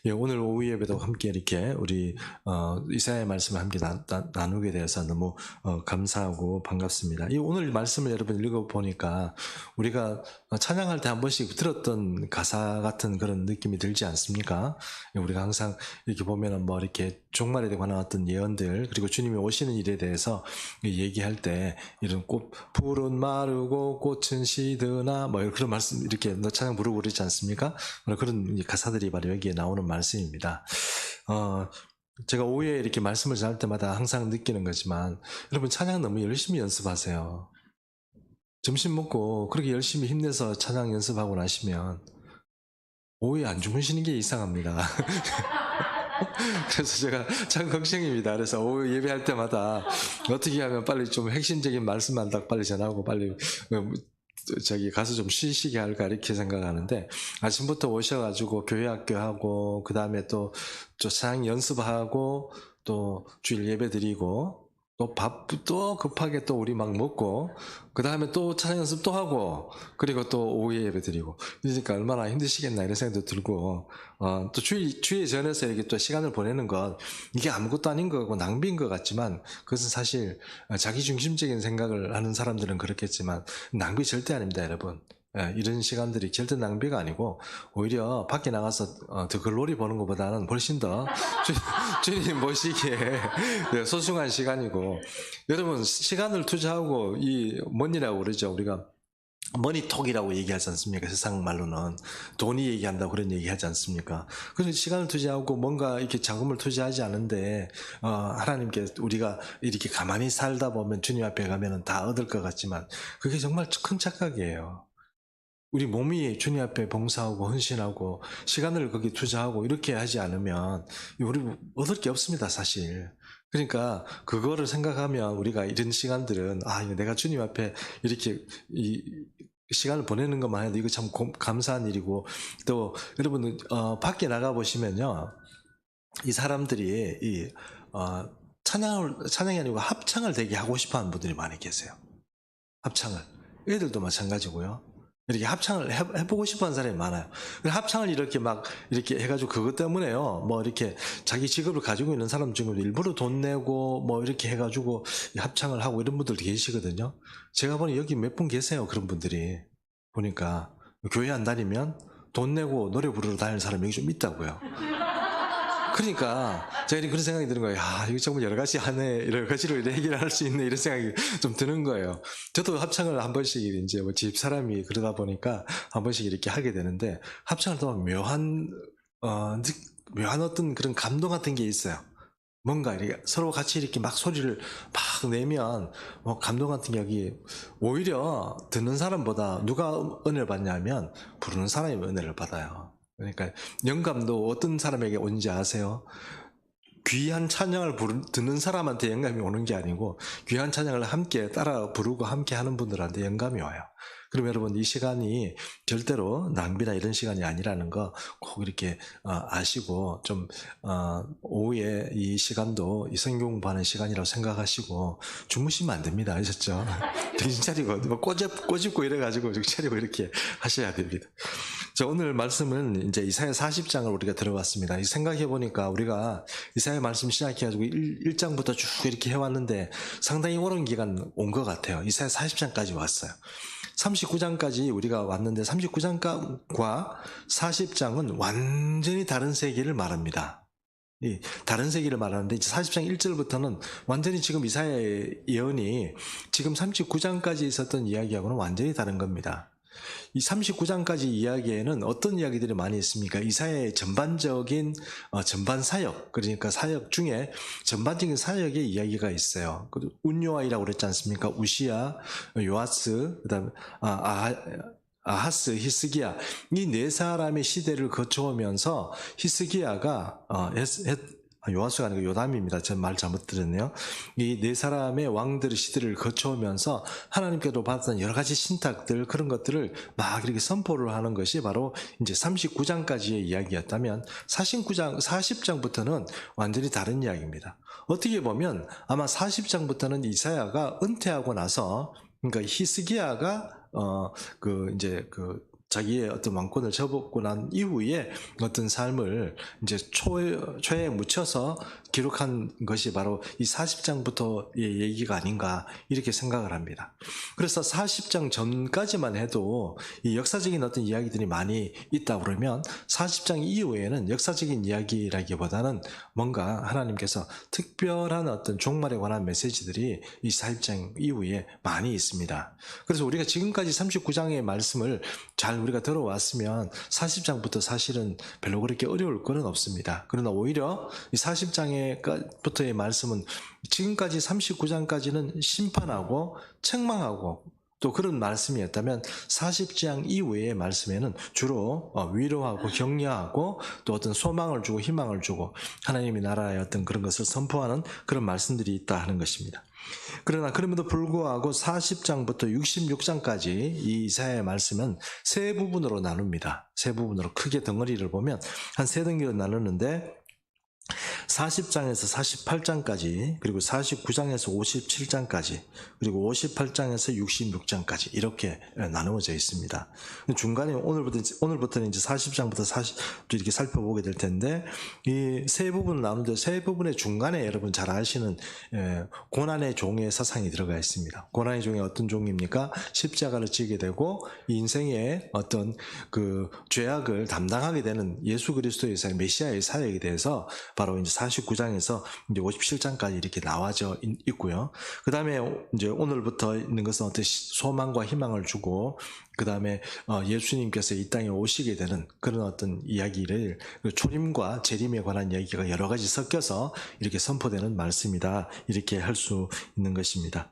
예, 오늘 오후 예배도 함께 이렇게 우리 이사야의 말씀을 함께 나누게 되어서 너무 감사하고 반갑습니다. 이 오늘 말씀을 여러분 읽어보니까 우리가 찬양할 때 한 번씩 들었던 가사 같은 그런 느낌이 들지 않습니까? 예, 우리가 항상 이렇게 보면은 뭐 이렇게 종말에 관한 어떤 예언들, 그리고 주님이 오시는 일에 대해서 얘기할 때 이런 꽃 푸른 마르고 꽃은 시드나 뭐 그런 말씀 이렇게 찬양 부르고 그러지 않습니까? 그런 가사들이 바로 여기에 나오는 말씀입니다. 제가 오후에 이렇게 말씀을 전할 때마다 항상 느끼는 거지만, 여러분 찬양 너무 열심히 연습하세요. 점심 먹고 그렇게 열심히 힘내서 찬양 연습하고 나시면 오후에 안 주무시는 게 이상합니다. 그래서 제가 참 걱정입니다. 그래서 오후 예배할 때마다 어떻게 하면 빨리 좀 핵심적인 말씀만 딱 빨리 전하고 빨리 저기 가서 좀 쉬시게 할까 이렇게 생각하는데, 아침부터 오셔가지고 교회 학교하고 그 다음에 또 찬양 연습하고 또 주일 예배 드리고 또 밥도 급하게 또 우리 막 먹고 그 다음에 또 찬양 연습 또 하고 그리고 또 오후에 예배 드리고 그러니까 얼마나 힘드시겠나 이런 생각도 들고, 또 주일 전에서 이렇게 또 시간을 보내는 것, 이게 아무것도 아닌 거고 낭비인 것 같지만, 그것은 사실 자기중심적인 생각을 하는 사람들은 그렇겠지만 낭비 절대 아닙니다, 여러분. 이런 시간들이 절대 낭비가 아니고 오히려 밖에 나가서 더 글로리 보는 것보다는 훨씬 더 주님 모시기에 소중한 시간이고, 여러분 시간을 투자하고 이 머니라고 그러죠. 우리가 머니톡이라고 얘기하지 않습니까? 세상 말로는 돈이 얘기한다고 그런 얘기하지 않습니까? 그래서 시간을 투자하고 뭔가 이렇게 자금을 투자하지 않은데 하나님께 우리가 이렇게 가만히 살다 보면 주님 앞에 가면은 다 얻을 것 같지만 그게 정말 큰 착각이에요. 우리 몸이 주님 앞에 봉사하고 헌신하고 시간을 거기 투자하고 이렇게 하지 않으면 우리 얻을 게 없습니다, 사실. 그러니까 그거를 생각하면 우리가 이런 시간들은 내가 주님 앞에 이렇게 이 시간을 보내는 것만 해도 이거 참 감사한 일이고, 또 여러분 밖에 나가 보시면요, 이 사람들이 찬양이 아니고 합창을 되게 하고 싶어하는 분들이 많이 계세요. 합창을. 애들도 마찬가지고요. 이렇게 합창을 해보고 싶어 하는 사람이 많아요. 합창을 이렇게 해가지고 그것 때문에요. 뭐 이렇게 자기 직업을 가지고 있는 사람 중에도 일부러 돈 내고 뭐 이렇게 해가지고 합창을 하고 이런 분들도 계시거든요. 제가 보니 여기 몇 분 계세요. 그런 분들이. 보니까 교회 안 다니면 돈 내고 노래 부르러 다니는 사람이 여기 좀 있다고요. 그러니까 제가 그런 생각이 드는 거예요. 이거 정말 여러 가지 하네, 여러 가지로 얘기를 할 수 있네, 이런 생각이 좀 드는 거예요. 저도 합창을 한 번씩 이제 뭐 집 사람이 그러다 보니까 한 번씩 이렇게 하게 되는데, 합창을 또 묘한 어떤 그런 감동 같은 게 있어요. 뭔가 이렇게 서로 같이 이렇게 막 소리를 막 내면 뭐 감동 같은 게 여기, 오히려 듣는 사람보다 누가 은혜를 받냐면 부르는 사람이 은혜를 받아요. 그러니까 영감도 어떤 사람에게 오는지 아세요? 귀한 찬양을 듣는 사람한테 영감이 오는 게 아니고 귀한 찬양을 함께 따라 부르고 함께 하는 분들한테 영감이 와요. 그럼 여러분, 이 시간이 절대로 낭비나 이런 시간이 아니라는 거 꼭 이렇게 아시고, 좀 오후에 이 시간도 이 성경 공부하는 시간이라고 생각하시고 주무시면 안 됩니다. 아셨죠? 정신 차리고 뭐 꼬집고 이래가지고 정신 차리고 이렇게 하셔야 됩니다. 자, 오늘 말씀은 이제 이사야 40장을 우리가 들어봤습니다. 생각해 보니까 우리가 이사야 말씀 시작해가지고 1장부터 쭉 이렇게 해왔는데 상당히 오랜 기간 온 것 같아요. 이사야 40장까지 왔어요. 39장까지 우리가 왔는데 39장과 40장은 완전히 다른 세계를 말합니다. 다른 세계를 말하는데 이제 40장 1절부터는 완전히 지금 이사야의 예언이 지금 39장까지 있었던 이야기하고는 완전히 다른 겁니다. 이 39장까지 이야기에는 어떤 이야기들이 많이 있습니까? 이사야의 전반적인 전반 사역, 그러니까 사역 중에 전반적인 사역의 이야기가 있어요. 운요아이라고 그랬지 않습니까? 우시야, 요아스, 그다음에 아하스, 히스기야, 이 네 사람의 시대를 거쳐오면서 히스기야가 요아스가 아니고 요담입니다. 제 말 잘못 들었네요. 이 네 사람의 왕들의 시대를 거쳐오면서 하나님께로 받았던 여러 가지 신탁들, 그런 것들을 막 이렇게 선포를 하는 것이 바로 이제 39장까지의 이야기였다면 40장부터는 완전히 다른 이야기입니다. 어떻게 보면 아마 40장부터는 이사야가 은퇴하고 나서, 그러니까 히스기야가 자기의 어떤 왕권을 접고 난 이후에 어떤 삶을 이제 초에 묻혀서 기록한 것이 바로 이 40장부터의 얘기가 아닌가 이렇게 생각을 합니다. 그래서 40장 전까지만 해도 이 역사적인 어떤 이야기들이 많이 있다 그러면 40장 이후에는 역사적인 이야기라기보다는 뭔가 하나님께서 특별한 어떤 종말에 관한 메시지들이 이 40장 이후에 많이 있습니다. 그래서 우리가 지금까지 39장의 말씀을 잘 우리가 들어왔으면 40장부터 사실은 별로 그렇게 어려울 건 없습니다. 그러나 오히려 이 40장부터의 말씀은 지금까지 39장까지는 심판하고 책망하고 또 그런 말씀이었다면 40장 이후의 말씀에는 주로 위로하고 격려하고 또 어떤 소망을 주고 희망을 주고 하나님의 나라의 어떤 그런 것을 선포하는 그런 말씀들이 있다 하는 것입니다. 그러나 그럼에도 불구하고 40장부터 66장까지 이 이사야의 말씀은 세 부분으로 나눕니다. 세 부분으로 크게 덩어리를 보면 한 세 덩어리로 나누는데 40장에서 48장까지 그리고 49장에서 57장까지 그리고 58장에서 66장까지 이렇게 나누어져 있습니다. 중간에 오늘부터는 이제 40장부터 40 이렇게 살펴보게 될 텐데 이 세 부분 나누는데 세 부분의 중간에 여러분 잘 아시는 고난의 종의 사상이 들어가 있습니다. 고난의 종이 어떤 종입니까? 십자가를 지게 되고 인생의 어떤 그 죄악을 담당하게 되는 예수 그리스도의 메시아의 사역에 대해서 바로 이제 49장에서 이제 57장까지 이렇게 나와져 있고요. 그 다음에 이제 오늘부터 있는 것은 어떤 소망과 희망을 주고, 그 다음에 예수님께서 이 땅에 오시게 되는 그런 어떤 이야기를 초림과 재림에 관한 이야기가 여러 가지 섞여서 이렇게 선포되는 말씀이다. 이렇게 할 수 있는 것입니다.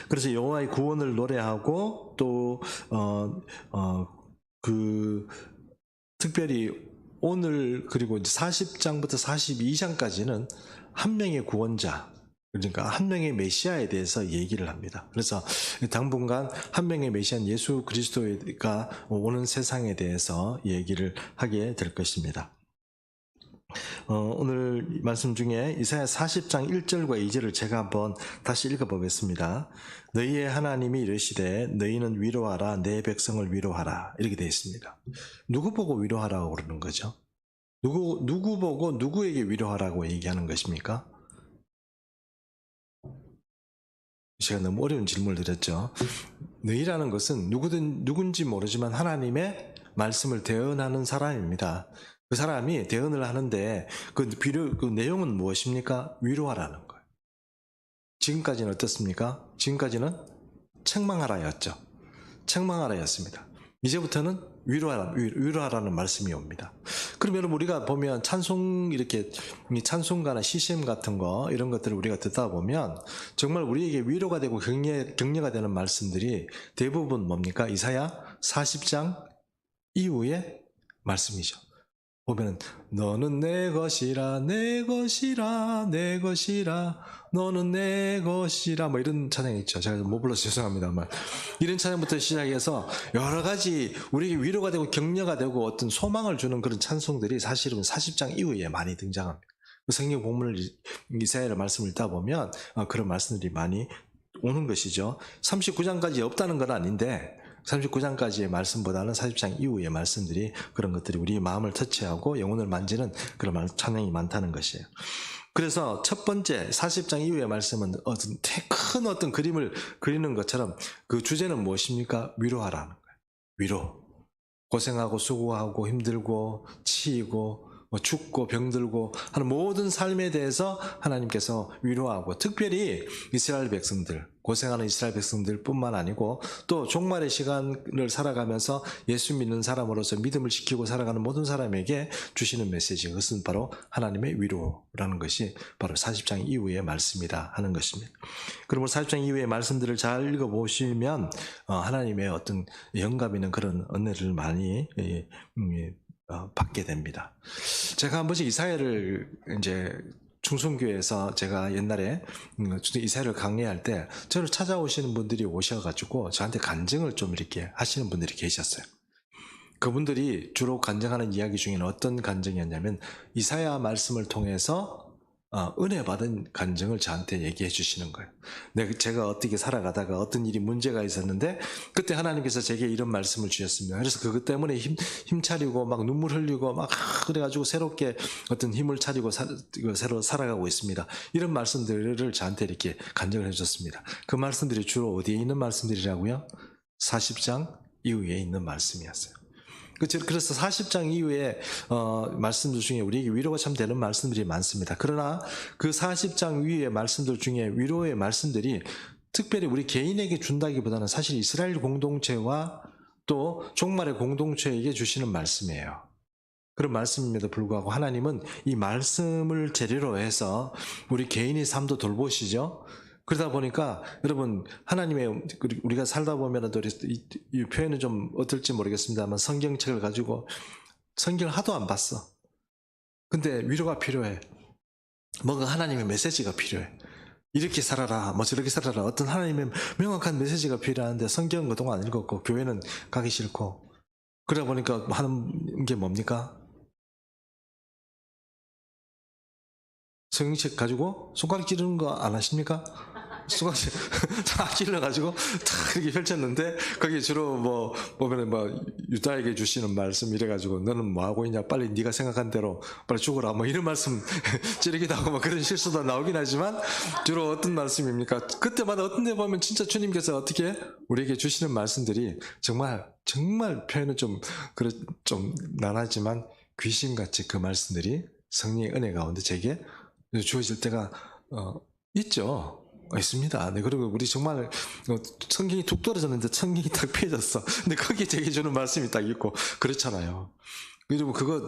그래서 여호와의 구원을 노래하고 또 특별히 오늘 그리고 이제 40장부터 42장까지는 한 명의 구원자, 그러니까 한 명의 메시아에 대해서 얘기를 합니다. 그래서 당분간 한 명의 메시아인 예수 그리스도가 오는 세상에 대해서 얘기를 하게 될 것입니다. 오늘 말씀 중에 이사야 40장 1절과 2절을 제가 한번 다시 읽어보겠습니다. 너희의 하나님이 이르시되 너희는 위로하라 내 백성을 위로하라 이렇게 되어 있습니다. 누구 보고 위로하라고 그러는 거죠? 누구 보고 누구에게 위로하라고 얘기하는 것입니까? 제가 너무 어려운 질문을 드렸죠. 너희라는 것은 누군지 모르지만 하나님의 말씀을 대언하는 사람입니다. 그 사람이 대언을 하는데 그 내용은 무엇입니까? 위로하라는 거예요. 지금까지는 어떻습니까? 지금까지는 책망하라였죠. 책망하라였습니다. 이제부터는 위로하라는 말씀이 옵니다. 그러면 우리가 보면 찬송가나 CCM 같은 거 이런 것들을 우리가 듣다 보면 정말 우리에게 위로가 되고 격려가 되는 말씀들이 대부분 뭡니까? 이사야 40장 이후의 말씀이죠. 보면은 너는 내 것이라 내 것이라 내 것이라 너는 내 것이라 뭐 이런 찬양이 있죠. 제가 못 불러서 죄송합니다만 이런 찬양부터 시작해서 여러 가지 우리에게 위로가 되고 격려가 되고 어떤 소망을 주는 그런 찬송들이 사실은 40장 이후에 많이 등장합니다. 성경 본문을 이사야의 말씀을 읽다 보면 그런 말씀들이 많이 오는 것이죠. 39장까지 없다는 건 아닌데 39장까지의 말씀보다는 40장 이후의 말씀들이 그런 것들이 우리 마음을 터치하고 영혼을 만지는 그런 찬양이 많다는 것이에요. 그래서 첫 번째 40장 이후의 말씀은 큰 어떤 그림을 그리는 것처럼 그 주제는 무엇입니까? 위로하라는 거예요. 위로. 고생하고 수고하고 힘들고 치이고 죽고 병들고 하는 모든 삶에 대해서 하나님께서 위로하고 특별히 이스라엘 백성들, 고생하는 이스라엘 백성들 뿐만 아니고 또 종말의 시간을 살아가면서 예수 믿는 사람으로서 믿음을 지키고 살아가는 모든 사람에게 주시는 메시지, 그것은 바로 하나님의 위로라는 것이 바로 40장 이후의 말씀이다 하는 것입니다. 그러므로 40장 이후의 말씀들을 잘 읽어보시면 하나님의 어떤 영감 있는 그런 은혜를 많이 받게 됩니다. 제가 한 번씩 이사야를 이제 충성교회에서 제가 옛날에 이사야를 강의할 때 저를 찾아오시는 분들이 오셔가지고 저한테 간증을 좀 이렇게 하시는 분들이 계셨어요. 그분들이 주로 간증하는 이야기 중에는 어떤 간증이었냐면 이사야 말씀을 통해서 은혜 받은 간증을 저한테 얘기해 주시는 거예요. 제가 어떻게 살아가다가 어떤 일이 문제가 있었는데 그때 하나님께서 제게 이런 말씀을 주셨습니다. 그래서 그것 때문에 힘차리고 막 눈물 흘리고 막 그래가지고 새롭게 어떤 힘을 차리고 새로 살아가고 있습니다. 이런 말씀들을 저한테 이렇게 간증을 해주셨습니다. 그 말씀들이 주로 어디에 있는 말씀들이라고요? 40장 이후에 있는 말씀이었어요. 그래서 40장 이후에 말씀들 중에 우리에게 위로가 참 되는 말씀들이 많습니다. 그러나 그 40장 위의 말씀들 중에 위로의 말씀들이 특별히 우리 개인에게 준다기보다는 사실 이스라엘 공동체와 또 종말의 공동체에게 주시는 말씀이에요. 그런 말씀임에도 불구하고 하나님은 이 말씀을 재료로 해서 우리 개인의 삶도 돌보시죠. 그러다 보니까 여러분 하나님의 우리가 살다 보면 이 표현은 좀 어떨지 모르겠습니다만 성경책을 가지고 성경을 하도 안 봤어. 근데 위로가 필요해. 뭔가 하나님의 메시지가 필요해. 이렇게 살아라, 뭐 저렇게 살아라. 어떤 하나님의 명확한 메시지가 필요한데 성경은 그동안 안 읽었고 교회는 가기 싫고 그러다 보니까 하는 게 뭡니까? 성경책 가지고 손가락 찌르는 거 안 하십니까? 손가락 다 찔러가지고 다 이렇게 펼쳤는데 거기 주로 뭐 보면은 뭐 유다에게 주시는 말씀 이래가지고 너는 뭐 하고 있냐 빨리 네가 생각한 대로 빨리 죽어라 뭐 이런 말씀 찌르기도 하고 뭐 그런 실수도 나오긴 하지만 주로 어떤 말씀입니까? 그때마다 어떤 데 보면 진짜 주님께서 어떻게 우리에게 주시는 말씀들이 정말 표현은 좀 난하지만 귀신같이 그 말씀들이 성령의 은혜 가운데 제게 주어질 때가 있죠. 있습니다. 네, 그리고 우리 정말 성경이 툭 떨어졌는데 성경이 딱 펴졌어. 근데 거기에 제게 주는 말씀이 딱 있고 그렇잖아요. 여러분 그거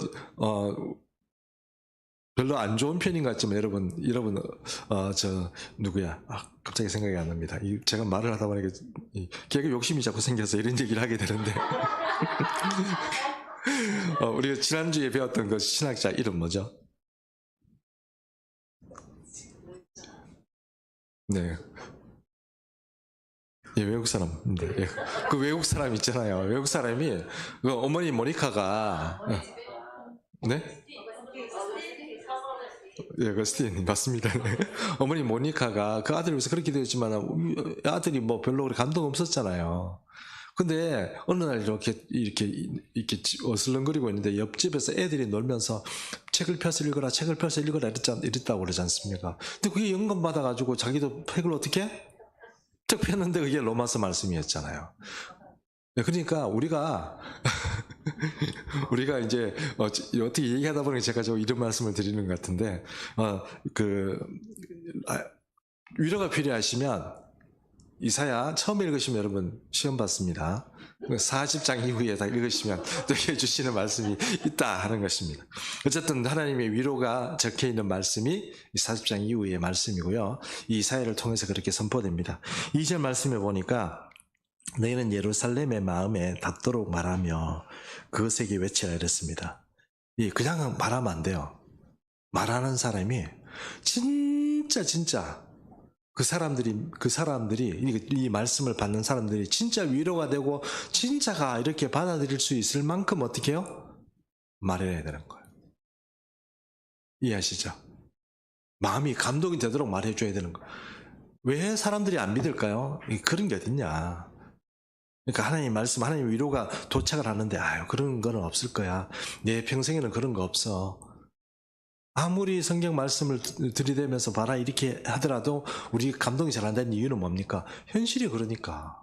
별로 안 좋은 편인 것 같지만 여러분 저 누구야? 갑자기 생각이 안 납니다. 제가 말을 하다 보니까 개그 욕심이 자꾸 생겨서 이런 얘기를 하게 되는데 우리가 지난주에 배웠던 그 신학자 이름 뭐죠? 네. 예, 외국 사람. 네. 예. 그 외국 사람 있잖아요. 외국 사람이, 그 어머니 모니카가, 네? 예, 그 스티븐, 맞습니다. 네. 어머니 모니카가 그 아들을 위해서 그렇게 되었지만, 아들이 뭐 별로 그렇게 감동 없었잖아요. 근데 어느 날 이렇게 어슬렁거리고 있는데 옆집에서 애들이 놀면서 책을 펴서 읽어라 이랬다고 그러지 않습니까? 근데 그게 영감 받아가지고 자기도 책을 어떻게 쭉 폈는데 그게 로마서 말씀이었잖아요. 네, 그러니까 우리가 이제 어떻게 얘기하다 보니 제가 이런 말씀을 드리는 것 같은데 위로가 필요하시면 이사야 처음 읽으시면 여러분 시험 받습니다. 40장 이후에 다 읽으시면 또 주시는 말씀이 있다 하는 것입니다. 어쨌든 하나님의 위로가 적혀있는 말씀이 40장 이후의 말씀이고요. 이 이사야를 통해서 그렇게 선포됩니다. 2절 말씀에 보니까 너희는 예루살렘의 마음에 닿도록 말하며 그것에게 외치라 이랬습니다. 그냥 말하면 안 돼요. 말하는 사람이 진짜 그 사람들이 이 말씀을 받는 사람들이 진짜 위로가 되고 진짜가 이렇게 받아들일 수 있을 만큼 어떻게 해요? 말해야 되는 거예요. 이해하시죠? 마음이 감동이 되도록 말해줘야 되는 거예요. 왜 사람들이 안 믿을까요? 그런 게 어딨냐. 그러니까 하나님 말씀, 하나님 위로가 도착을 하는데 그런 거는 없을 거야. 내 평생에는 그런 거 없어. 아무리 성경 말씀을 들이대면서 봐라 이렇게 하더라도 우리 감동이 잘 안 되는 이유는 뭡니까? 현실이 그러니까.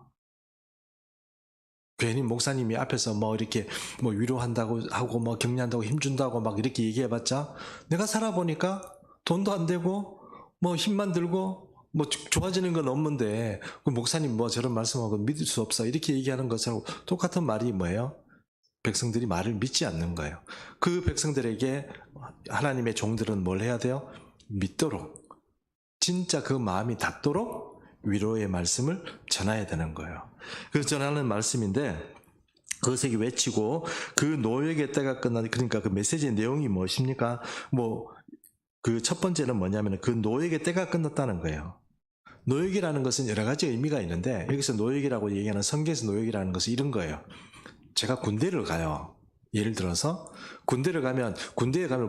괜히 목사님이 앞에서 이렇게 위로한다고 하고 격려한다고 힘준다고 막 이렇게 얘기해봤자 내가 살아보니까 돈도 안 되고 힘만 들고 좋아지는 건 없는데 그 목사님 저런 말씀하고 믿을 수 없어 이렇게 얘기하는 것처럼 똑같은 말이 뭐예요? 백성들이 말을 믿지 않는 거예요. 그 백성들에게 하나님의 종들은 뭘 해야 돼요? 믿도록 진짜 그 마음이 닿도록 위로의 말씀을 전해야 되는 거예요. 그래서 전하는 말씀인데 그것에게 외치고 그 노역의 때가 그러니까 그 메시지의 내용이 무엇입니까? 그 첫 번째는 뭐냐면 그 노역의 때가 끝났다는 거예요. 노역이라는 것은 여러 가지 의미가 있는데 여기서 노역이라고 얘기하는 성경에서 노역이라는 것은 이런 거예요. 제가 군대를 가요. 예를 들어서 군대에 가면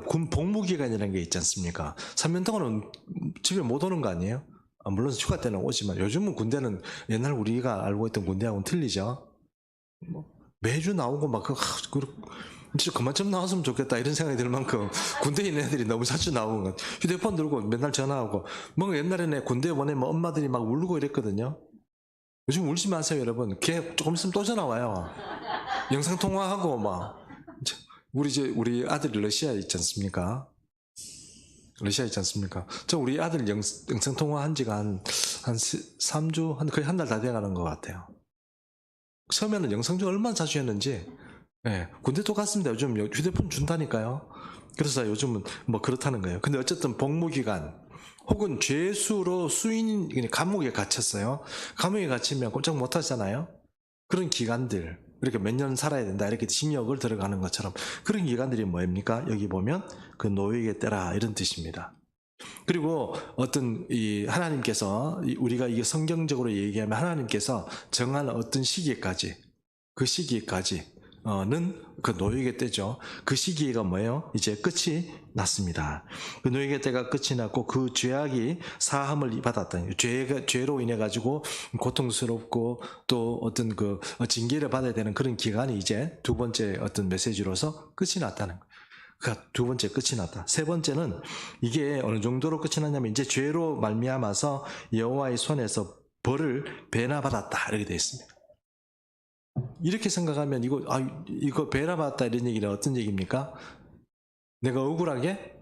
군 복무기간이라는 게 있지 않습니까? 3년 동안은 집에 못 오는 거 아니에요? 물론 휴가 때는 오지만 요즘은 군대는 옛날 우리가 알고 있던 군대하고는 틀리죠. 뭐 매주 나오고 막 진짜 그만 좀 나왔으면 좋겠다 이런 생각이 들 만큼 군대에 있는 애들이 너무 자주 나오는 것. 휴대폰 들고 맨날 전화하고 뭔가 옛날에는 군대에 보내면 엄마들이 막 울고 이랬거든요. 요즘 울지 마세요 여러분. 걔 조금 있으면 또 전화 와요. 영상통화하고 막 우리 아들이 러시아에 있지 않습니까? 저 우리 아들 영상통화 한 지가 한 3주, 거의 한 달 다 돼가는 것 같아요. 처음에는 영상통화 얼마나 자주 했는지, 예, 군대도 갔습니다. 요즘 휴대폰 준다니까요. 그래서 요즘은 뭐 그렇다는 거예요. 근데 어쨌든 복무기간, 혹은 죄수로 감옥에 갇혔어요. 감옥에 갇히면 꼼짝 못 하잖아요. 그런 기간들, 이렇게 몇 년 살아야 된다, 이렇게 징역을 들어가는 것처럼 그런 기간들이 뭐입니까? 여기 보면 그 노예의 때라 이런 뜻입니다. 그리고 어떤 이 하나님께서 우리가 이게 성경적으로 얘기하면 하나님께서 정한 어떤 시기까지 그 시기까지는 그 노예의 때죠. 그 시기가 뭐예요? 이제 끝이 났습니다. 그 노예의 때가 끝이 났고 그 죄악이 사함을 받았다. 죄로 인해 가지고 고통스럽고 또 어떤 그 징계를 받아야 되는 그런 기간이 이제 두 번째 어떤 메시지로서 끝이 났다는 거예요. 그러니까 두 번째 끝이 났다. 세 번째는 이게 어느 정도로 끝이 났냐면 이제 죄로 말미암아서 여호와의 손에서 벌을 배나 받았다 이렇게 되어 있습니다. 이렇게 생각하면 이거 배나 받았다 이런 얘기는 어떤 얘기입니까? 내가 억울하게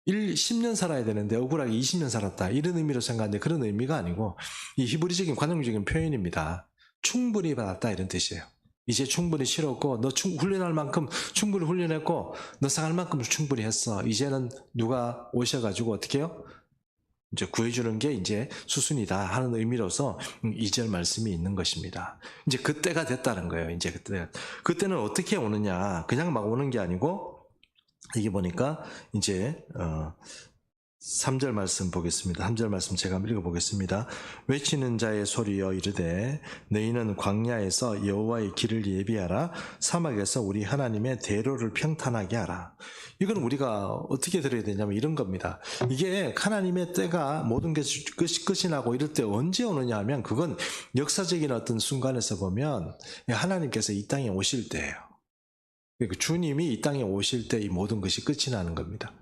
10년 살아야 되는데 억울하게 20년 살았다 이런 의미로 생각하는데 그런 의미가 아니고 이 히브리적인 관용적인 표현입니다. 충분히 받았다 이런 뜻이에요. 이제 충분히 치렀고 너 훈련할 만큼 충분히 훈련했고 너 상할 만큼 충분히 했어. 이제는 누가 오셔가지고 어떻게 해요? 이제 구해주는 게 이제 수순이다 하는 의미로서 2절 말씀이 있는 것입니다. 이제 그때가 됐다는 거예요. 이제 그때는 어떻게 오느냐? 그냥 막 오는 게 아니고 이게 보니까 이제 3절 말씀 보겠습니다. 3절 말씀 제가 한번 읽어보겠습니다. 외치는 자의 소리여 이르되 너희는 광야에서 여호와의 길을 예비하라. 사막에서 우리 하나님의 대로를 평탄하게 하라. 이건 우리가 어떻게 들어야 되냐면 이런 겁니다. 이게 하나님의 때가 모든 게 끝이 나고 이럴 때 언제 오느냐 하면 그건 역사적인 어떤 순간에서 보면 하나님께서 이 땅에 오실 때예요. 주님이 이 땅에 오실 때 이 모든 것이 끝이 나는 겁니다.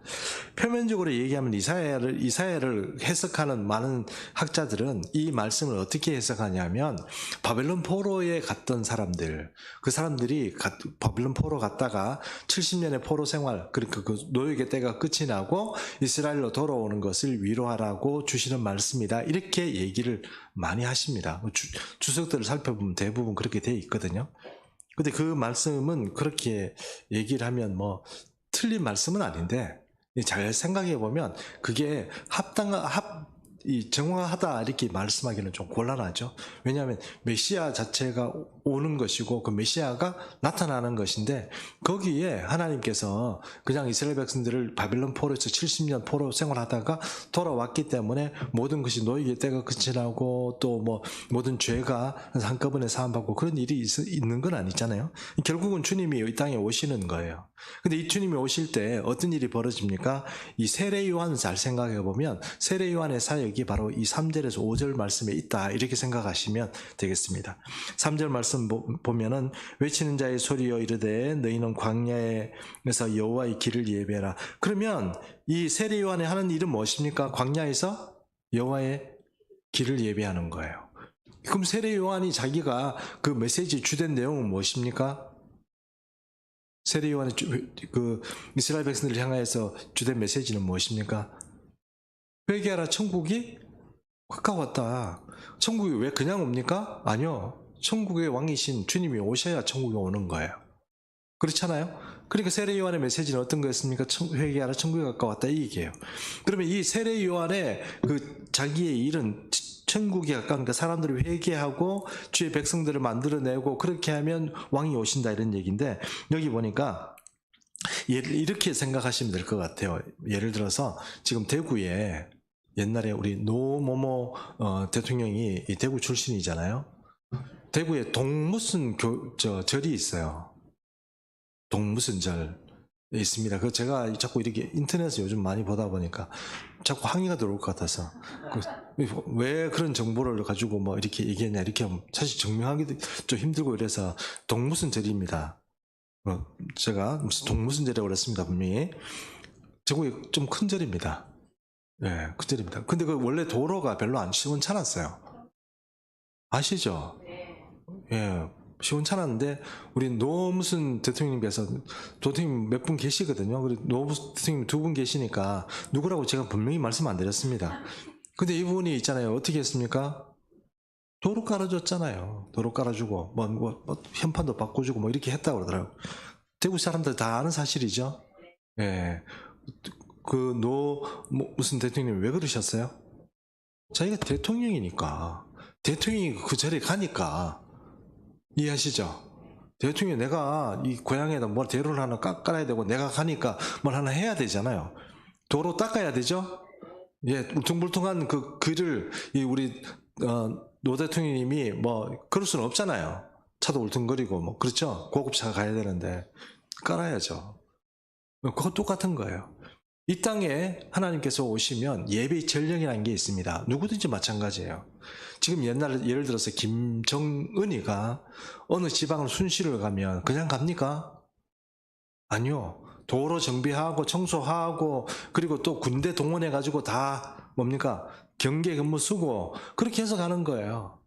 표면적으로 얘기하면 이사야를 해석하는 많은 학자들은 이 말씀을 어떻게 해석하냐면 바벨론 포로에 갔던 사람들, 그 사람들이 바벨론 포로 갔다가 70년의 포로 생활, 그러니까 그 노역의 때가 끝이 나고 이스라엘로 돌아오는 것을 위로하라고 주시는 말씀이다. 이렇게 얘기를 많이 하십니다. 주석들을 살펴보면 대부분 그렇게 돼 있거든요. 근데 그 말씀은 그렇게 얘기를 하면 뭐 틀린 말씀은 아닌데 잘 생각해 보면 그게 정확하다 이렇게 말씀하기는 좀 곤란하죠. 왜냐하면 메시아 자체가 오는 것이고 그 메시아가 나타나는 것인데 거기에 하나님께서 그냥 이스라엘 백성들을 바벨론 포로에서 70년 포로 생활하다가 돌아왔기 때문에 모든 것이 노예의 때가 끝이 나고 또 뭐 모든 죄가 한꺼번에 사함받고 그런 일이 있는 건 아니잖아요. 결국은 주님이 이 땅에 오시는 거예요. 근데 이 주님이 오실 때 어떤 일이 벌어집니까? 이 세례 요한 잘 생각해 보면 세례 요한의 사역이 바로 이 3절에서 5절 말씀에 있다 이렇게 생각하시면 되겠습니다. 3절 말씀 보면은 외치는 자의 소리여 이르되 너희는 광야에서 여호와의 길을 예배하라. 그러면 이 세례 요한이 하는 일은 무엇입니까? 광야에서 여호와의 길을 예배하는 거예요. 그럼 세례 요한이 자기가 그 메시지 주된 내용은 무엇입니까? 세례 요한의 그 이스라엘 백성들을 향하여서 주된 메시지는 무엇입니까? 회개하라, 천국이 가까웠다. 천국이 왜 그냥 옵니까? 아니요. 천국의 왕이신 주님이 오셔야 천국에 오는 거예요. 그렇잖아요? 그러니까 세례 요한의 메시지는 어떤 거였습니까? 회개하라, 천국에 가까웠다 이 얘기예요. 그러면 이 세례 요한의 그 자기의 일은 천국에 가까우니까 사람들이 회개하고 주의 백성들을 만들어내고 그렇게 하면 왕이 오신다 이런 얘기인데 여기 보니까 이렇게 생각하시면 될 것 같아요. 예를 들어서 지금 대구에 옛날에 우리 노모모 대통령이 대구 출신이잖아요. 대구에 동무슨 절이 있어요. 동무슨절 있습니다. 그 제가 자꾸 이렇게 인터넷에 요즘 많이 보다 보니까 자꾸 항의가 들어올 것 같아서 왜 그런 정보를 가지고 뭐 이렇게 얘기했냐 이렇게 하면 사실 증명하기도 좀 힘들고 이래서 동무슨절입니다. 제가 무슨 동무슨절이라고 그랬습니다. 분명히 저거 좀 큰 절입니다. 예, 큰 절입니다. 근데 그 원래 도로가 별로 안 시원찮았어요. 아시죠? 예, 시원찮았는데 우리 노무슨 대통령님께서 대통령 몇 분 계시거든요. 그리고 노무슨 대통령 2분 계시니까 누구라고 제가 분명히 말씀 안 드렸습니다. 근데 이분이 있잖아요. 어떻게 했습니까? 도로 깔아줬잖아요. 도로 깔아주고 뭐 현판도 바꿔주고 뭐 이렇게 했다고 그러더라고요. 대구 사람들 다 아는 사실이죠. 예, 무슨 대통령이 왜 그러셨어요? 자기가 대통령이니까 대통령이 그 자리에 가니까 이해하시죠? 대통령이 내가 이 고향에다 뭘 대로를 하나 깎아야 되고 내가 가니까 뭘 하나 해야 되잖아요. 도로 닦아야 되죠? 예, 울퉁불퉁한 그 글을 우리 노 대통령님이 뭐 그럴 수는 없잖아요. 차도 울퉁거리고 뭐 그렇죠? 고급차가 가야 되는데 깔아야죠. 그거 똑같은 거예요. 이 땅에 하나님께서 오시면 예비 전령이라는 게 있습니다. 누구든지 마찬가지예요. 지금 옛날에 예를 들어서 김정은이가 어느 지방을 순시를 가면 그냥 갑니까? 아니요. 도로 정비하고 청소하고 그리고 또 군대 동원해가지고 다 뭡니까? 경계 근무 쓰고 그렇게 해서 가는 거예요.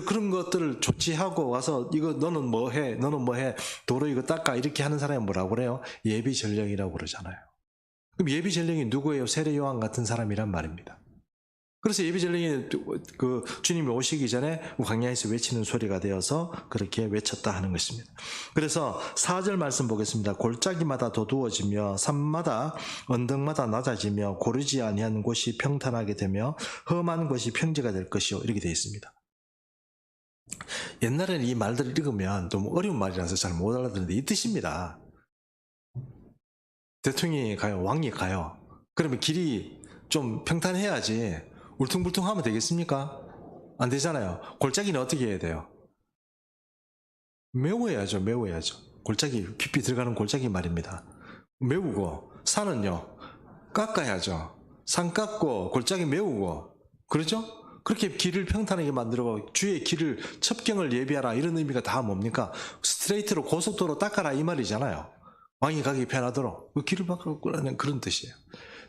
그런 것들을 조치하고 와서 이거 너는 뭐 해? 너는 뭐 해? 도로 이거 닦아 이렇게 하는 사람이 뭐라고 그래요? 예비 전령이라고 그러잖아요. 그럼 예비 전령이 누구예요? 세례 요한 같은 사람이란 말입니다. 그래서 예비 전령이 그 주님이 오시기 전에 광야에서 외치는 소리가 되어서 그렇게 외쳤다 하는 것입니다. 그래서 4절 말씀 보겠습니다. 골짜기마다 도두어지며 산마다 언덕마다 낮아지며 고르지 아니한 곳이 평탄하게 되며 험한 곳이 평지가 될 것이요 이렇게 되어 있습니다. 옛날에는 이 말들을 읽으면 너무 어려운 말이라서 잘 못 알아듣는데 이 뜻입니다. 대통령이 가요, 왕이 가요. 그러면 길이 좀 평탄해야지 울퉁불퉁하면 되겠습니까? 안 되잖아요. 골짜기는 어떻게 해야 돼요? 메워야죠, 메워야죠. 골짜기, 깊이 들어가는 골짜기 말입니다. 메우고, 산은요, 깎아야죠. 산 깎고, 골짜기 메우고, 그렇죠? 그렇게 길을 평탄하게 만들고, 주의 길을, 첩경을 예비하라, 이런 의미가 다 뭡니까? 스트레이트로 고속도로 닦아라, 이 말이잖아요. 왕이 가기 편하도록. 그 길을 바꾸라는 그런 뜻이에요.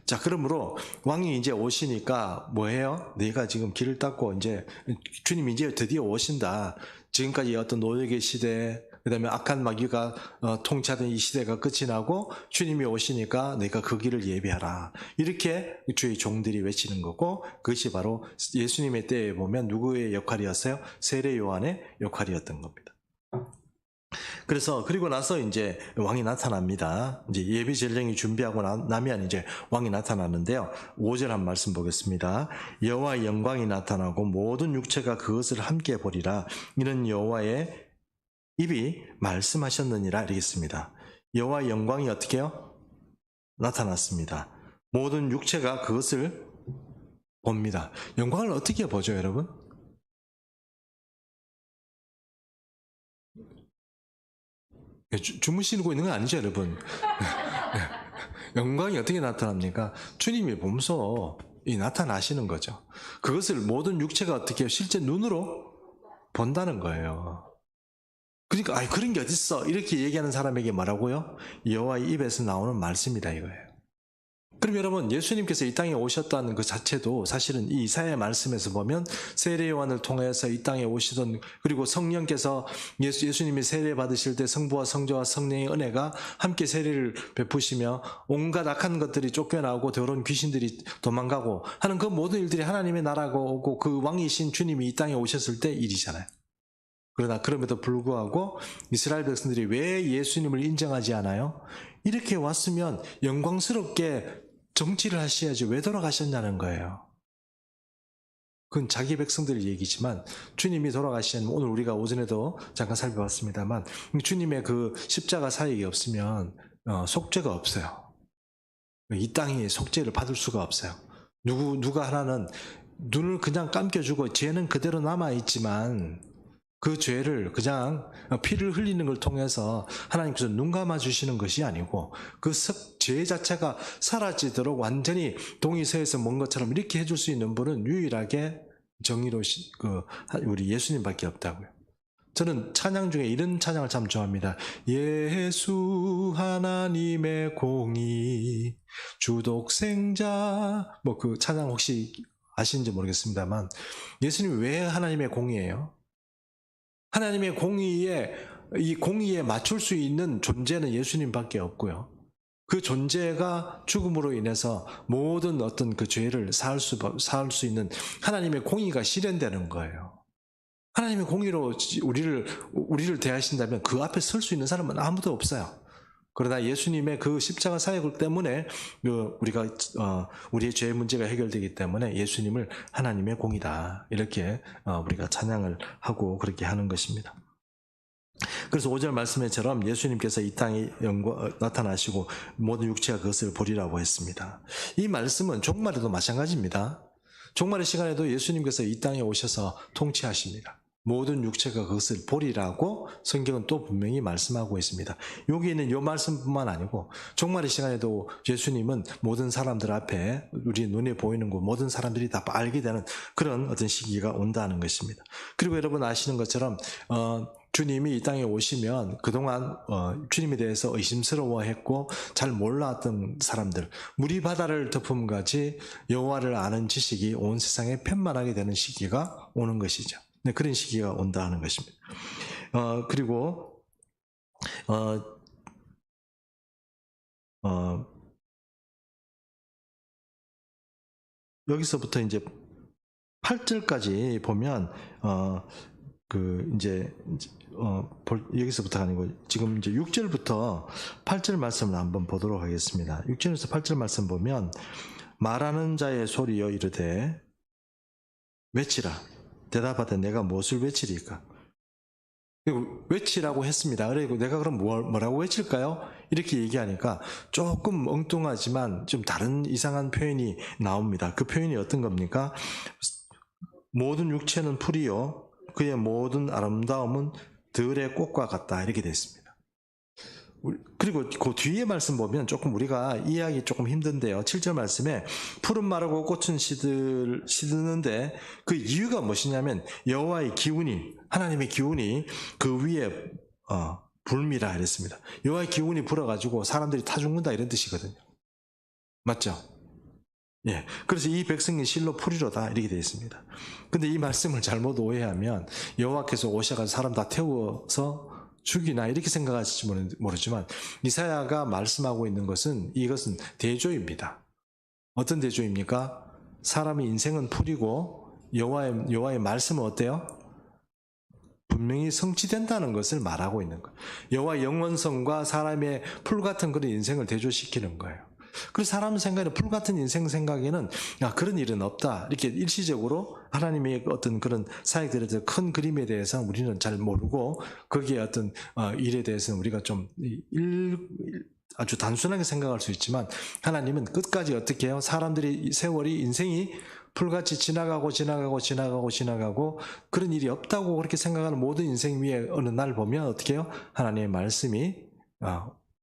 자, 그러므로 왕이 이제 오시니까 뭐 해요? 네가 지금 길을 닦고 이제 주님이 이제 드디어 오신다. 지금까지 어떤 노역의 시대, 그 다음에 악한 마귀가 통치하던 이 시대가 끝이 나고 주님이 오시니까 내가 그 길을 예비하라. 이렇게 주의 종들이 외치는 거고 그것이 바로 예수님의 때에 보면 누구의 역할이었어요? 세례 요한의 역할이었던 겁니다. 그래서 그리고 나서 이제 왕이 나타납니다. 이제 예비 전령이 준비하고 나면 이제 왕이 나타나는데요. 5절 한 말씀 보겠습니다. 여호와의 영광이 나타나고 모든 육체가 그것을 함께 보리라. 이는 여호와의 입이 말씀하셨느니라 이렇게 씁니다. 여호와의 영광이 어떻게 해요? 나타났습니다. 모든 육체가 그것을 봅니다. 영광을 어떻게 보죠, 여러분? 주무시고 있는 건 아니죠, 여러분? 영광이 어떻게 나타납니까? 주님이 몸소 나타나시는 거죠. 그것을 모든 육체가 어떻게 실제 눈으로 본다는 거예요. 그러니까 그런 게 어딨어? 이렇게 얘기하는 사람에게 뭐라고요? 여호와의 입에서 나오는 말씀이다 이거예요. 그럼 여러분 예수님께서 이 땅에 오셨다는 그 자체도 사실은 이 이사야의 말씀에서 보면 세례 요한을 통해서 이 땅에 오시던 그리고 성령께서 예수님이 세례 받으실 때 성부와 성자와 성령의 은혜가 함께 세례를 베푸시며 온갖 악한 것들이 쫓겨나고 더러운 귀신들이 도망가고 하는 그 모든 일들이 하나님의 나라가 오고 그 왕이신 주님이 이 땅에 오셨을 때 일이잖아요. 그러나 그럼에도 불구하고 이스라엘 백성들이 왜 예수님을 인정하지 않아요? 이렇게 왔으면 영광스럽게 정치를 하셔야지 왜 돌아가셨냐는 거예요. 그건 자기 백성들 얘기지만 주님이 돌아가시면 오늘 우리가 오전에도 잠깐 살펴봤습니다만 주님의 그 십자가 사역이 없으면 속죄가 없어요. 이 땅이 속죄를 받을 수가 없어요. 누가 하나는 눈을 그냥 감겨주고 죄는 그대로 남아있지만 그 죄를 그냥 피를 흘리는 걸 통해서 하나님께서 눈 감아 주시는 것이 아니고 그 죄 자체가 사라지도록 완전히 동이서에서 먼 것처럼 이렇게 해줄 수 있는 분은 유일하게 정의로우신 우리 예수님밖에 없다고요. 저는 찬양 중에 이런 찬양을 참 좋아합니다. 예수 하나님의 공의 주독생자, 뭐 그 찬양 혹시 아시는지 모르겠습니다만, 예수님이 왜 하나님의 공의예요? 하나님의 공의에, 이 공의에 맞출 수 있는 존재는 예수님밖에 없고요. 그 존재가 죽음으로 인해서 모든 어떤 그 죄를 사할 수 있는 하나님의 공의가 실현되는 거예요. 하나님의 공의로 우리를 대하신다면 그 앞에 설 수 있는 사람은 아무도 없어요. 그러나 예수님의 그 십자가 사역 때문에 우리의 죄의 문제가 해결되기 때문에 예수님을 하나님의 공이다, 이렇게 우리가 찬양을 하고 그렇게 하는 것입니다. 그래서 5절 말씀에처럼 예수님께서 이 땅에 나타나시고 모든 육체가 그것을 보리라고 했습니다. 이 말씀은 종말에도 마찬가지입니다. 종말의 시간에도 예수님께서 이 땅에 오셔서 통치하십니다. 모든 육체가 그것을 보리라고 성경은 또 분명히 말씀하고 있습니다. 여기 있는 이 말씀뿐만 아니고 종말의 시간에도 예수님은 모든 사람들 앞에 우리 눈에 보이는 것 모든 사람들이 다 알게 되는 그런 어떤 시기가 온다는 것입니다. 그리고 여러분 아시는 것처럼 주님이 이 땅에 오시면 그동안 주님에 대해서 의심스러워했고 잘 몰랐던 사람들, 물이 바다를 덮음같이 여호와를 아는 지식이 온 세상에 편만하게 되는 시기가 오는 것이죠. 네, 그런 시기가 온다 하는 것입니다. 그리고 여기서부터 이제 8절까지 보면 여기서부터가 아니고 지금 이제 6절부터 8절 말씀을 한번 보도록 하겠습니다. 6절에서 8절 말씀 보면 말하는 자의 소리여 이르되 외치라. 대답하되 내가 무엇을 외치리까? 외치라고 했습니다. 그리고 내가 그럼 뭐라고 외칠까요? 이렇게 얘기하니까 조금 엉뚱하지만 좀 다른 이상한 표현이 나옵니다. 그 표현이 어떤 겁니까? 모든 육체는 풀이요 그의 모든 아름다움은 들의 꽃과 같다, 이렇게 되어 있습니다. 그리고 그 뒤에 말씀 보면 조금 우리가 이해하기 조금 힘든데요. 7절 말씀에 푸른 마르고 꽃은 시드는데 그 이유가 무엇이냐면 여호와의 기운이, 하나님의 기운이 그 위에 불미라 이랬습니다. 여호와의 기운이 불어가지고 사람들이 타 죽는다, 이런 뜻이거든요. 맞죠? 예. 그래서 이 백성이 실로 풀이로다, 이렇게 되어 있습니다. 근데 이 말씀을 잘못 오해하면 여호와께서 오셔가지고 사람 다 태워서 죽이나 이렇게 생각하실지 모르지만 이사야가 말씀하고 있는 것은 이것은 대조입니다. 어떤 대조입니까? 사람의 인생은 풀이고 여호와의 말씀은 어때요? 분명히 성취된다는 것을 말하고 있는 거예요. 여호와의 영원성과 사람의 풀 같은 그런 인생을 대조시키는 거예요. 그래서 사람 생각에는 풀 같은 인생 생각에는 그런 일은 없다, 이렇게 일시적으로 하나님의 어떤 그런 사역들에 대해서 큰 그림에 대해서 우리는 잘 모르고 거기에 어떤 일에 대해서는 우리가 좀 아주 단순하게 생각할 수 있지만 하나님은 끝까지 어떻게 해요? 사람들이 세월이 인생이 풀같이 지나가고 그런 일이 없다고 그렇게 생각하는 모든 인생 위에 어느 날 보면 어떻게 해요? 하나님의 말씀이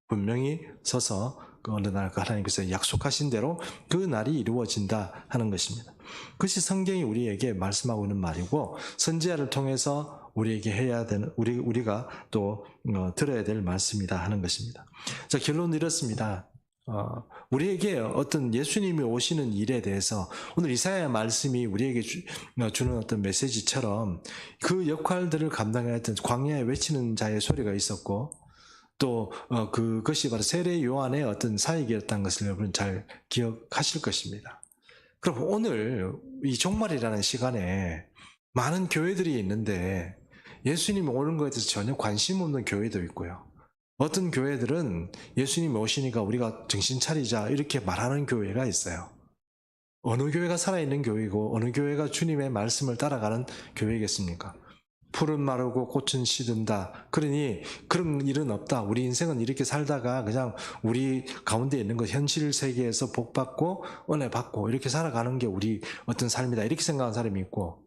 분명히 서서 어느 날 하나님께서 약속하신 대로 그 날이 이루어진다 하는 것입니다. 그것이 성경이 우리에게 말씀하고 있는 말이고 선지자를 통해서 우리에게 해야 되는 우리가 또 들어야 될 말씀이다 하는 것입니다. 자, 결론은 이렇습니다. 우리에게 어떤 예수님이 오시는 일에 대해서 오늘 이사야의 말씀이 우리에게 주는 어떤 메시지처럼 그 역할들을 감당해야 했던 광야에 외치는 자의 소리가 있었고 또 그것이 바로 세례 요한의 어떤 사역이었다는 것을 여러분 잘 기억하실 것입니다. 그럼 오늘 이 종말이라는 시간에 많은 교회들이 있는데 예수님이 오는 것에 대해서 전혀 관심 없는 교회도 있고요. 어떤 교회들은 예수님이 오시니까 우리가 정신 차리자 이렇게 말하는 교회가 있어요. 어느 교회가 살아있는 교회이고 어느 교회가 주님의 말씀을 따라가는 교회겠습니까? 풀은 마르고 꽃은 시든다. 그러니 그런 일은 없다. 우리 인생은 이렇게 살다가 그냥 우리 가운데 있는 것 현실 세계에서 복받고 은혜 받고 이렇게 살아가는 게 우리 어떤 삶이다, 이렇게 생각하는 사람이 있고,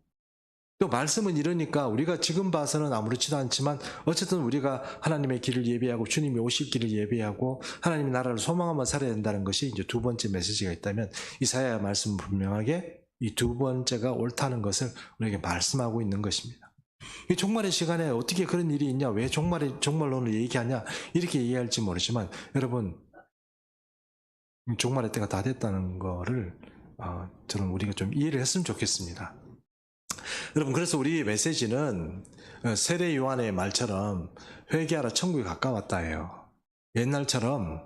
또 말씀은 이러니까 우리가 지금 봐서는 아무렇지도 않지만 어쨌든 우리가 하나님의 길을 예배하고 주님이 오실 길을 예배하고 하나님의 나라를 소망하며 살아야 된다는 것이 이제 두 번째 메시지가 있다면 이사야 말씀은 분명하게 이 두 번째가 옳다는 것을 우리에게 말씀하고 있는 것입니다. 이 종말의 시간에 어떻게 그런 일이 있냐, 왜 종말론을 얘기하냐 이렇게 얘기할지 모르지만 여러분 종말의 때가 다 됐다는 거를 저는 우리가 좀 이해를 했으면 좋겠습니다. 여러분 그래서 우리 메시지는 세례 요한의 말처럼 회개하라 천국이 가까웠다예요. 옛날처럼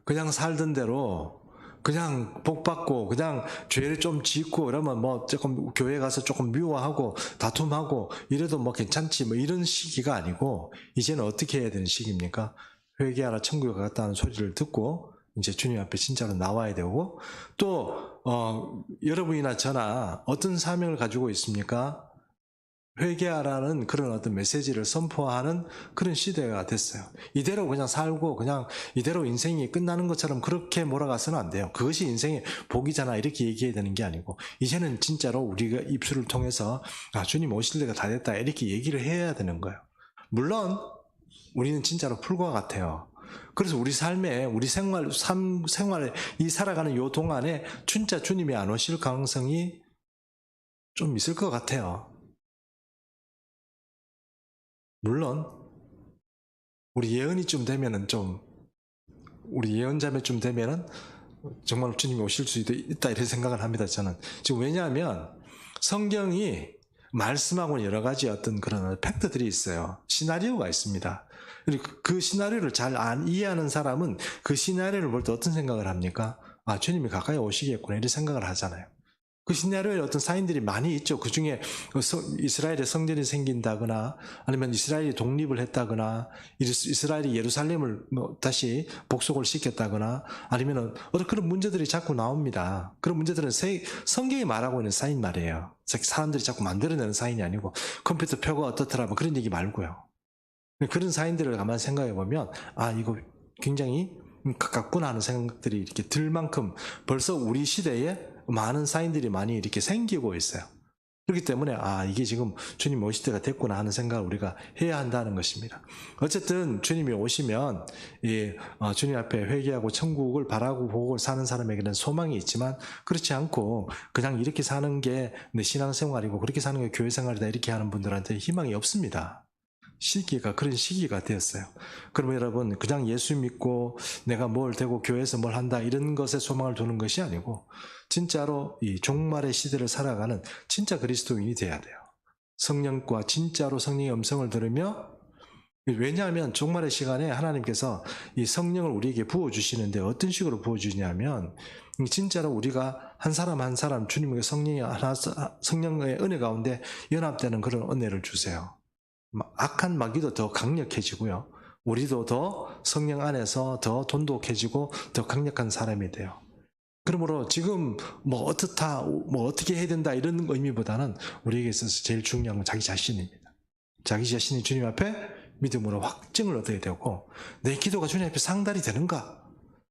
그냥 살던 대로 그냥 복 받고 그냥 죄를 좀 짓고 이러면 뭐 조금 교회 가서 조금 미워하고 다툼하고 이래도 뭐 괜찮지 뭐 이런 시기가 아니고 이제는 어떻게 해야 되는 시기입니까? 회개하라 천국에 가깝다는 소리를 듣고 이제 주님 앞에 진짜로 나와야 되고 또 여러분이나 저나 어떤 사명을 가지고 있습니까? 회개하라는 그런 어떤 메시지를 선포하는 그런 시대가 됐어요. 이대로 그냥 살고 그냥 이대로 인생이 끝나는 것처럼 그렇게 몰아가서는 안 돼요. 그것이 인생의 복이잖아 이렇게 얘기해야 되는 게 아니고 이제는 진짜로 우리가 입술을 통해서 주님 오실 때가 다 됐다 이렇게 얘기를 해야 되는 거예요. 물론 우리는 진짜로 풀과 같아요. 그래서 우리 삶에 우리 생활에 이 살아가는 요 동안에 진짜 주님이 안 오실 가능성이 좀 있을 것 같아요. 물론 우리 예언이쯤 되면은 우리 예언자매쯤 되면은 정말 주님이 오실 수도 있다 이렇게 생각을 합니다. 저는 지금 왜냐하면 성경이 말씀하고는 여러 가지 어떤 그런 팩트들이 있어요. 시나리오가 있습니다. 그 시나리오를 잘 이해하는 사람은 그 시나리오를 볼 때 어떤 생각을 합니까? 주님이 가까이 오시겠구나 이런 생각을 하잖아요. 그 시나리오에 어떤 사인들이 많이 있죠. 그 중에 이스라엘에 성전이 생긴다거나 아니면 이스라엘이 독립을 했다거나 이스라엘이 예루살렘을 다시 복속을 시켰다거나 아니면 어떤 그런 문제들이 자꾸 나옵니다. 그런 문제들은 성경이 말하고 있는 사인 말이에요. 사람들이 자꾸 만들어내는 사인이 아니고 컴퓨터 표가 어떻더라 뭐 그런 얘기 말고요. 그런 사인들을 가만 생각해 보면 이거 굉장히 가깝구나 하는 생각들이 이렇게 들 만큼 벌써 우리 시대에 많은 사인들이 많이 이렇게 생기고 있어요. 그렇기 때문에 이게 지금 주님 오실 때가 됐구나 하는 생각을 우리가 해야 한다는 것입니다. 어쨌든 주님이 오시면 주님 앞에 회개하고 천국을 바라고 보고 사는 사람에게는 소망이 있지만 그렇지 않고 그냥 이렇게 사는 게 내 신앙생활이고 그렇게 사는 게 교회생활이다 이렇게 하는 분들한테 희망이 없습니다. 그런 시기가 되었어요. 그러면 여러분 그냥 예수 믿고 내가 뭘 되고 교회에서 뭘 한다 이런 것에 소망을 두는 것이 아니고 진짜로 이 종말의 시대를 살아가는 진짜 그리스도인이 돼야 돼요. 성령과 진짜로 성령의 음성을 들으며 왜냐하면 종말의 시간에 하나님께서 이 성령을 우리에게 부어주시는데 어떤 식으로 부어주냐면 진짜로 우리가 한 사람 한 사람 주님의 성령의 은혜 가운데 연합되는 그런 은혜를 주세요. 악한 마귀도 더 강력해지고요. 우리도 더 성령 안에서 더 돈독해지고 더 강력한 사람이 돼요. 그러므로 지금 어떻게 해야 된다 이런 의미보다는 우리에게 있어서 제일 중요한 건 자기 자신입니다. 자기 자신이 주님 앞에 믿음으로 확증을 얻어야 되고 내 기도가 주님 앞에 상달이 되는가?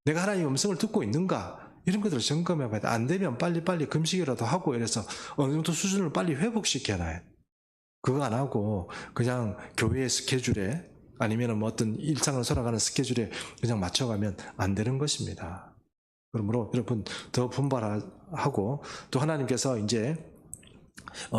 내가 하나님의 음성을 듣고 있는가? 이런 것들을 점검해 봐야 돼. 안 되면 빨리빨리 금식이라도 하고 이래서 어느 정도 수준을 빨리 회복시켜놔야 돼. 그거 안 하고 그냥 교회의 스케줄에 아니면 어떤 일상을 살아가는 스케줄에 그냥 맞춰가면 안 되는 것입니다. 그러므로 여러분 더 분발하고 또 하나님께서 이제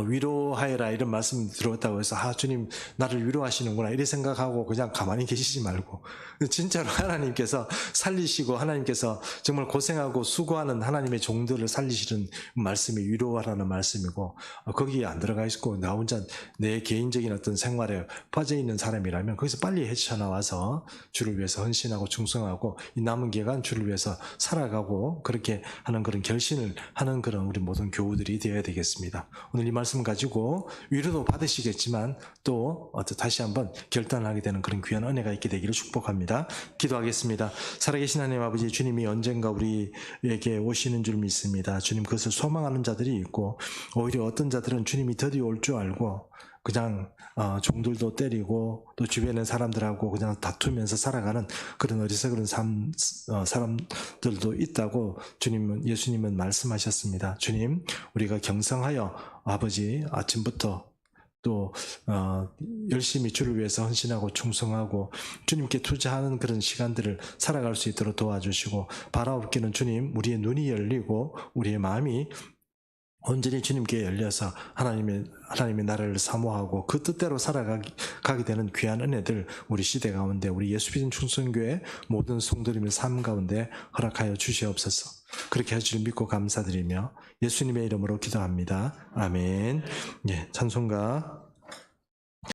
위로하여라 이런 말씀 들었다고 해서 주님 나를 위로하시는구나 이렇게 생각하고 그냥 가만히 계시지 말고 진짜로 하나님께서 살리시고 하나님께서 정말 고생하고 수고하는 하나님의 종들을 살리시는 말씀이 위로하라는 말씀이고 거기에 안 들어가 있고 나 혼자 내 개인적인 어떤 생활에 빠져 있는 사람이라면 거기서 빨리 헤쳐나와서 주를 위해서 헌신하고 충성하고 이 남은 기간 주를 위해서 살아가고 그렇게 하는 그런 결심을 하는 그런 우리 모든 교우들이 되어야 되겠습니다. 오늘 이 말씀 가지고 위로도 받으시겠지만 또 다시 한번 결단하게 되는 그런 귀한 은혜가 있게 되기를 축복합니다. 기도하겠습니다. 살아계신 하나님 아버지 주님이 언젠가 우리에게 오시는 줄 믿습니다. 주님 그것을 소망하는 자들이 있고 오히려 어떤 자들은 주님이 드디어 올 줄 알고 그냥 종들도 때리고 또 주변의 사람들하고 그냥 다투면서 살아가는 그런 어리석은 사람들도 있다고 예수님은 말씀하셨습니다. 주님 우리가 경성하여 아버지 아침부터 또 열심히 주를 위해서 헌신하고 충성하고 주님께 투자하는 그런 시간들을 살아갈 수 있도록 도와주시고, 바라옵기는 주님, 우리의 눈이 열리고 우리의 마음이 온전히 주님께 열려서 하나님의 나라를 사모하고 그 뜻대로 살아가게 되는 귀한 은혜들, 우리 시대 가운데 우리 예수비전 충성교회 모든 성도님의 삶 가운데 허락하여 주시옵소서. 그렇게 하실 줄 믿고 감사드리며 예수님의 이름으로 기도합니다. 아멘. 예, 찬송가